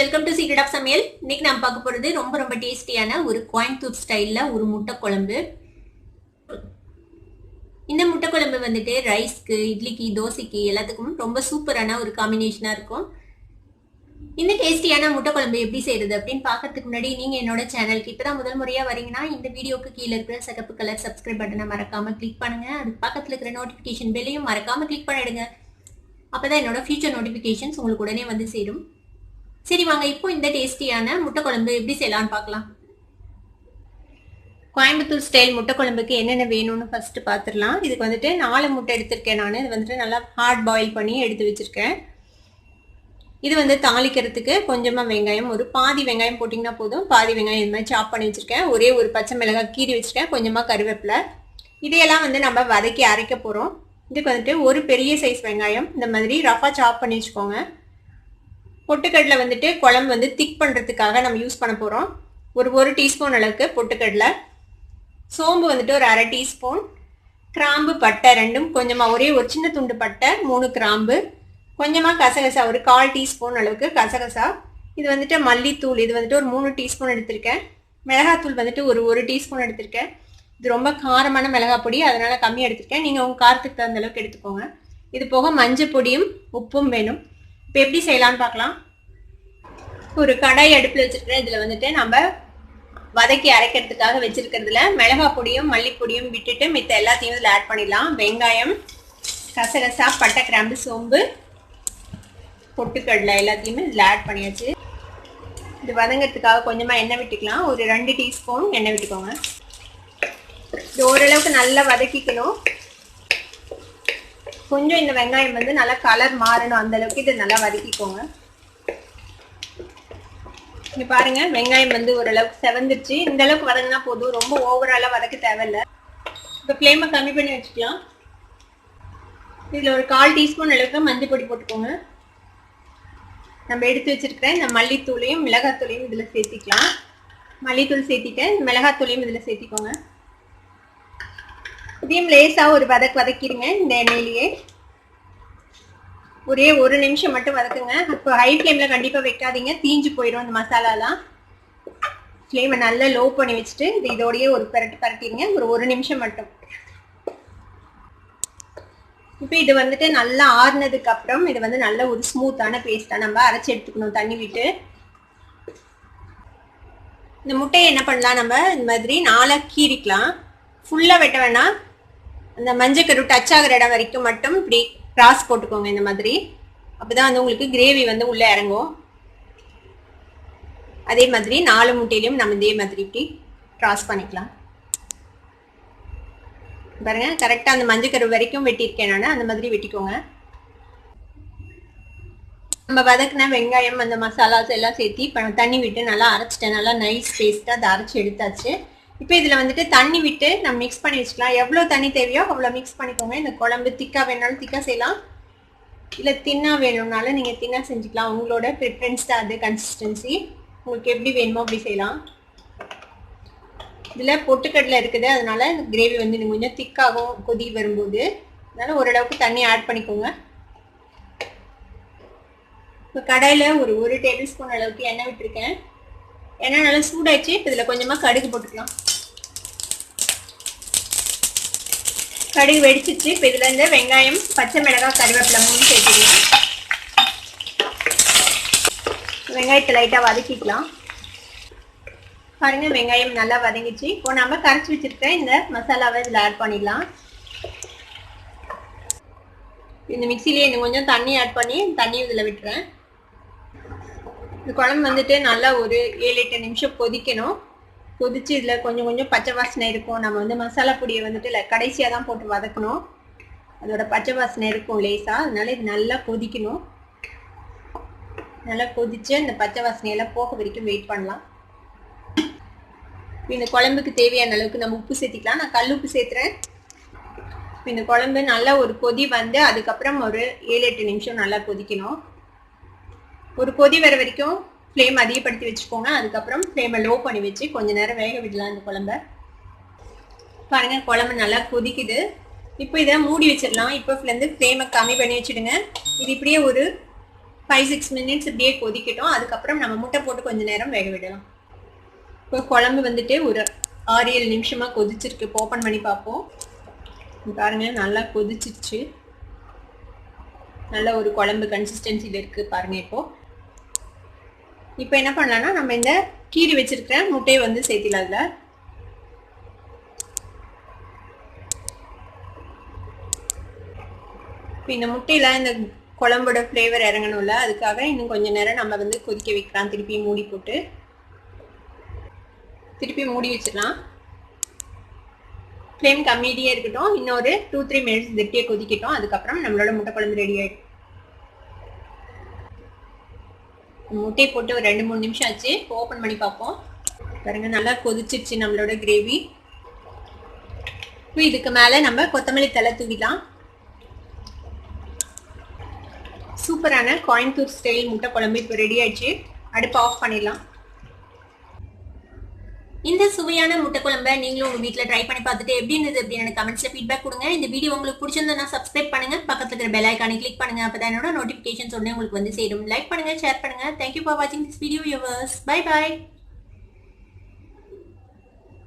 Welcome to secret of சமையல். இன்னைக்கு நான் பார்க்க போறது ரொம்ப ரொம்ப டேஸ்டியான ஒரு கோயம்புத்தூர் ஸ்டைல்ல ஒரு முட்டை குழம்பு. இந்த முட்டை குழம்பு வந்துட்டு ரைஸ்க்கு, இட்லிக்கு, தோசைக்கு எல்லாத்துக்கும் ரொம்ப சூப்பரான ஒரு காம்பினேஷனா இருக்கும். இந்த டேஸ்டியான முட்டை குழம்பு எப்படி செய்யறது அப்படின்னு பார்க்கறதுக்கு முன்னாடி நீங்க என்னோட சேனலுக்கு இப்பதான் முதல் முறையா வரீங்கன்னா இந்த வீடியோக்கு கீழே இருக்கிற சிகப்பு கலர் சப்ஸ்கிரைப் பட்டனை மறக்காம கிளிக் பண்ணுங்க. அது பக்கத்துல இருக்கிற நோட்டிபிகேஷன் பெல்லையும் மறக்காம கிளிக் பண்ணிடுங்க. அப்பதான் என்னோட ஃபியூச்சர் நோட்டிபிகேஷன்ஸ் உங்களுக்கு உடனே வந்து சேரும். சரி வாங்க, இப்போ இந்த டேஸ்டியான முட்டை குழம்பு எப்படி செய்யலாம்னு பார்க்கலாம். கோயம்புத்தூர் ஸ்டைல் முட்டை குழம்புக்கு என்னென்ன வேணும்னு ஃபர்ஸ்ட் பார்த்துடலாம். இதுக்கு வந்துட்டு 4 முட்டை எடுத்திருக்கேன். நான் இது வந்துட்டு நல்லா ஹார்ட் பாயில் பண்ணி எடுத்து வச்சிருக்கேன். இது வந்து தாளிக்கிறதுக்கு கொஞ்சமாக வெங்காயம், ஒரு பாதி வெங்காயம் போட்டிங்கன்னா போதும். பாதி வெங்காயம் இது மாதிரி சாப் பண்ணி வச்சுருக்கேன். ஒரே ஒரு பச்சை மிளகாய் கீறி வச்சுருக்கேன். கொஞ்சமாக கருவேப்பிலை. இதையெல்லாம் வந்து நம்ம வதக்கி அரைக்க போகிறோம். இதுக்கு வந்துட்டு ஒரு பெரிய சைஸ் வெங்காயம் இந்த மாதிரி ரஃபாக சாப் பண்ணி வச்சுக்கோங்க. பொட்டுக்கடலை வந்துட்டு குழம்பு வந்து திக் பண்ணுறதுக்காக நம்ம யூஸ் பண்ண போகிறோம். ஒரு டீஸ்பூன் அளவுக்கு பொட்டுக்கடலை, சோம்பு வந்துட்டு ஒரு 1/2 டீஸ்பூன், கிராம்பு பட்டை ரெண்டும், கொஞ்சமாக ஒரே ஒரு சின்ன துண்டு பட்டை, 3 கிராம்பு, கொஞ்சமாக கசகசா ஒரு 1/4 டீஸ்பூன் அளவுக்கு கசகசா. இது வந்துட்டு மல்லித்தூள், இது வந்துட்டு ஒரு 3 டீஸ்பூன் எடுத்திருக்கேன். மிளகாத்தூள் வந்துட்டு ஒரு டீஸ்பூன் எடுத்திருக்கேன். இது ரொம்ப காரமான மிளகாய் பொடி, அதனால கம்மியாக எடுத்திருக்கேன். நீங்கள் உங்கள் காரத்துக்கு தகுந்த அளவுக்கு எடுத்துக்கோங்க. இது போக மஞ்சள் பொடியும் உப்பும் வேணும். இப்போ எப்படி செய்யலான்னு பார்க்கலாம். ஒரு கடாய் அடுப்பில் வச்சுருக்கிறேன். இதில் வந்துட்டு நம்ம வதக்கி அரைக்கிறதுக்காக வச்சுருக்கிறதுல மிளகாய் பொடியும் மல்லிப்பொடியும் விட்டுட்டு மித்த எல்லாத்தையும் இதில் ஆட் பண்ணிடலாம். வெங்காயம், கசகசா, பட்டை, கிராம்பு, சோம்பு, பொட்டுக்கடலை எல்லாத்தையுமே இதில் ஆட் பண்ணியாச்சு. இது வதங்கிறதுக்காக கொஞ்சமாக எண்ணெய் விட்டுக்கலாம். ஒரு 2 டீஸ்பூன் எண்ணெய் விட்டுக்கோங்க. இது ஓரளவுக்கு நல்லா வதக்கிக்கணும். கொஞ்சம் இந்த வெங்காயம் வந்து நல்லா கலர் மாறணும், அந்த அளவுக்கு இதை நல்லா வதக்கிக்கோங்க. இங்க பாருங்க, வெங்காயம் வந்து ஓரளவுக்கு செவந்துருச்சு. இந்த அளவுக்கு வதங்கினா போதும், ரொம்ப ஓவராலா வதக்க தேவையில்லை. இப்போ ஃப்ளேமை கம்மி பண்ணி வச்சுக்கலாம். இதில் ஒரு 1/4 டீஸ்பூன் அளவுக்கு மஞ்சள் பொடி போட்டுக்கோங்க. நம்ம எடுத்து வச்சிருக்கிற இந்த மல்லித்தூளையும் மிளகாத்தூளையும் இதில் சேர்த்திக்கலாம். மல்லித்தூள் சேர்த்திட்டேன், மிளகாத்தூளையும் இதில் சேர்த்திக்கோங்க. இதையும் லேசாக ஒரு வதக்கிடுங்க. இந்த எண்ணெயிலேயே ஒரே 1 நிமிஷம் மட்டும் வதக்குங்க. அப்போ ஹை ஃப்ளேமில் கண்டிப்பாக வைக்காதீங்க, தீஞ்சு போயிடும் இந்த மசாலாலாம். ஃப்ளேமை நல்லா லோ பண்ணி வச்சுட்டு இது இதோடையே ஒரு பரட்டிடுங்க. ஒரு 1 நிமிஷம் மட்டும். இப்போ இது வந்துட்டு நல்லா ஆறுனதுக்கு அப்புறம் இது வந்து நல்ல ஒரு ஸ்மூத்தான பேஸ்ட்டாக நம்ம அரைச்சி எடுத்துக்கணும் தண்ணி விட்டு. இந்த முட்டையை என்ன பண்ணலாம், நம்ம இந்த மாதிரி 4 கீறிக்கலாம். ஃபுல்லாக வெட்ட வேணாம். அந்த மஞ்சக்கரு டச் ஆகிற இடம் வரைக்கும் மட்டும் இப்படி கிராஸ் போட்டுக்கோங்க இந்த மாதிரி. அப்போதான் வந்து உங்களுக்கு கிரேவி வந்து உள்ளே இறங்கும். அதே மாதிரி 4 முட்டையிலையும் நம்ம இதே மாதிரி இப்படி கிராஸ் பண்ணிக்கலாம். பாருங்க, கரெக்டாக அந்த மஞ்சக்கரு வரைக்கும் வெட்டியிருக்கேன் நான். அந்த மாதிரி வெட்டிக்கோங்க. நம்ம வதக்கின வெங்காயம் அந்த மசாலாஸ் எல்லாம் சேர்த்து தண்ணி விட்டு நல்லா அரைச்சிட்டேன். நல்லா நைஸ் பேஸ்ட்டாக அதை அரைச்சி எடுத்தாச்சு. இப்போ இதில் வந்துட்டு தண்ணி விட்டு நம்ம மிக்ஸ் பண்ணி வச்சுக்கலாம். எவ்வளோ தண்ணி தேவையோ அவ்வளோ மிக்ஸ் பண்ணிக்கோங்க. இந்த குழம்பு திக்காக வேணாலும் திக்காக செய்யலாம், இல்லை தின்னாக வேணும்னாலும் நீங்கள் தின்னாக செஞ்சுக்கலாம். உங்களோட ப்ரிஃபரன்ஸ் தான் அது. கன்சிஸ்டன்சி உங்களுக்கு எப்படி வேணுமோ அப்படி செய்யலாம். இதில் பொட்டுக்கடலை இருக்குது, அதனால இந்த கிரேவி வந்து நீங்கள் கொஞ்சம் திக்காகும் கொதி வரும்போது. அதனால் ஓரளவுக்கு தண்ணி ஆட் பண்ணிக்கோங்க. இப்போ கடாயில் ஒரு டேபிள் ஸ்பூன் அளவுக்கு எண்ணெய் விட்டுருக்கேன். எண்ணெய் நல்லா சூடாச்சு. இப்போ இதில் கொஞ்சமாக கடுகு போட்டுக்கலாம். கடுகு வெடிச்சிச்சு. இப்போ இதில் இந்த வெங்காயம், பச்சை மிளகாய், கருவேப்பிலை 3 சேர்த்துக்கலாம். வெங்காயத்தை லைட்டாக வதக்கிக்கலாம். பாருங்க, வெங்காயம் நல்லா வதங்கிச்சு. இப்போ நம்ம கரைச்சி வச்சிருக்க இந்த மசாலாவை இதில் ஆட் பண்ணிடலாம். இந்த மிக்சிலேயே இன்னும் கொஞ்சம் தண்ணி ஆட் பண்ணி தண்ணி இதில் விட்டுறேன். இந்த குழம்பு வந்துட்டு நல்லா ஒரு 7-8 நிமிஷம் கொதிக்கணும். கொதிச்சு இதில் கொஞ்சம் கொஞ்சம் பச்சை வாசனை இருக்கும். நம்ம வந்து மசாலா பொடியை வந்துட்டு கடைசியாக தான் போட்டு வதக்கணும். அதோட பச்சை வாசனை இருக்கும் லேசாக. அதனால இது நல்லா கொதிக்கணும். நல்லா கொதிச்சு இந்த பச்சை வாசனையெல்லாம் போக வரைக்கும் வெயிட் பண்ணலாம். இந்த குழம்புக்கு தேவையான அளவுக்கு நம்ம உப்பு சேர்த்திக்கலாம். நான் கல் உப்பு சேர்த்துறேன். இந்த குழம்பு நல்லா ஒரு கொதி வந்து அதுக்கப்புறம் ஒரு 7-8 நிமிஷம் நல்லா கொதிக்கணும். ஒரு கொதி வர வரைக்கும் ஃப்ளேம் அதிகப்படுத்தி வச்சுக்கோங்க. அதுக்கப்புறம் ஃப்ளேமை லோ பண்ணி வச்சு கொஞ்ச நேரம் வேக விடலாம் இந்த குழம்ப. பாருங்க, குழம்பு நல்லா கொதிக்குது. இப்போ இதை மூடி வச்சிடலாம். இப்போ ஃப்ளேமை கம்மி பண்ணி வச்சுடுங்க. இது இப்படியே ஒரு 5-6 மினிட்ஸ் இப்படியே கொதிக்கட்டும். அதுக்கப்புறம் நம்ம முட்டை போட்டு கொஞ்ச நேரம் வேக விடலாம். இப்போ குழம்பு வந்துட்டு ஒரு 6-7 நிமிஷமா கொதிச்சிருக்கு. ஓப்பன் பண்ணி பார்ப்போம். பாருங்க நல்லா கொதிச்சிருச்சு. நல்ல ஒரு குழம்பு கன்சிஸ்டன்சியில் இருக்கு பாருங்க. இப்போ என்ன பண்ணலாம்னா நம்ம இந்த கீறி வச்சிருக்கிற முட்டையை வந்து சேர்த்திடலாம். அதில் இப்போ இந்த முட்டையில இந்த குழம்போட ஃப்ளேவர் இறங்கணும்ல, அதுக்காக இன்னும் கொஞ்சம் நேரம் நம்ம வந்து கொதிக்க வைக்கலாம். திருப்பி மூடி போட்டு திருப்பி மூடி வச்சிடலாம். ஃப்ளேம் கம்மியிலேயே இருக்கட்டும். இன்னொரு 2-3 மினிட்ஸ் கெட்டியே கொதிக்கட்டும். அதுக்கப்புறம் நம்மளோட முட்டை குழம்பு ரெடி ஆகிடும். முட்டையை போட்டு ஒரு 2-3 நிமிஷம் ஆச்சு. ஓப்பன் பண்ணி பார்ப்போம். பாருங்க நல்லா கொதிச்சிருச்சு நம்மளோட கிரேவி. இப்போ இதுக்கு மேலே நம்ம கொத்தமல்லி தழை தூவிடலாம். சூப்பரான கோயம்புத்தூர் ஸ்டைல் முட்டை குழம்பு இப்போ ரெடி ஆயிடுச்சு. அடுப்பு ஆஃப் பண்ணிடலாம். இந்த சுவையான முட்டை குழம்பை நீங்களும் உங்க வீட்டில் ட்ரை பண்ணி பார்த்துட்டு எப்படி இருந்தது அப்படின்னு கமெண்ட்ஸ்ல ஃபீட்பேக் கொடுங்க. இந்த வீடியோ உங்களுக்கு பிடிச்சிருந்தா சப்ஸ்கிரைப் பண்ணுங்க. பக்கத்துல இருக்கிற பெல் ஐகானை கிளிக் பண்ணுங்க. அப்பதான் என்னோட நோட்டிபிகேஷன்ஸ் உடனே உங்களுக்கு வந்து சேரும். லைக் பண்ணுங்க, ஷேர் பண்ணுங்க. தேங்க்யூ ஃபார் வாட்சிங் this video viewers. Bye bye.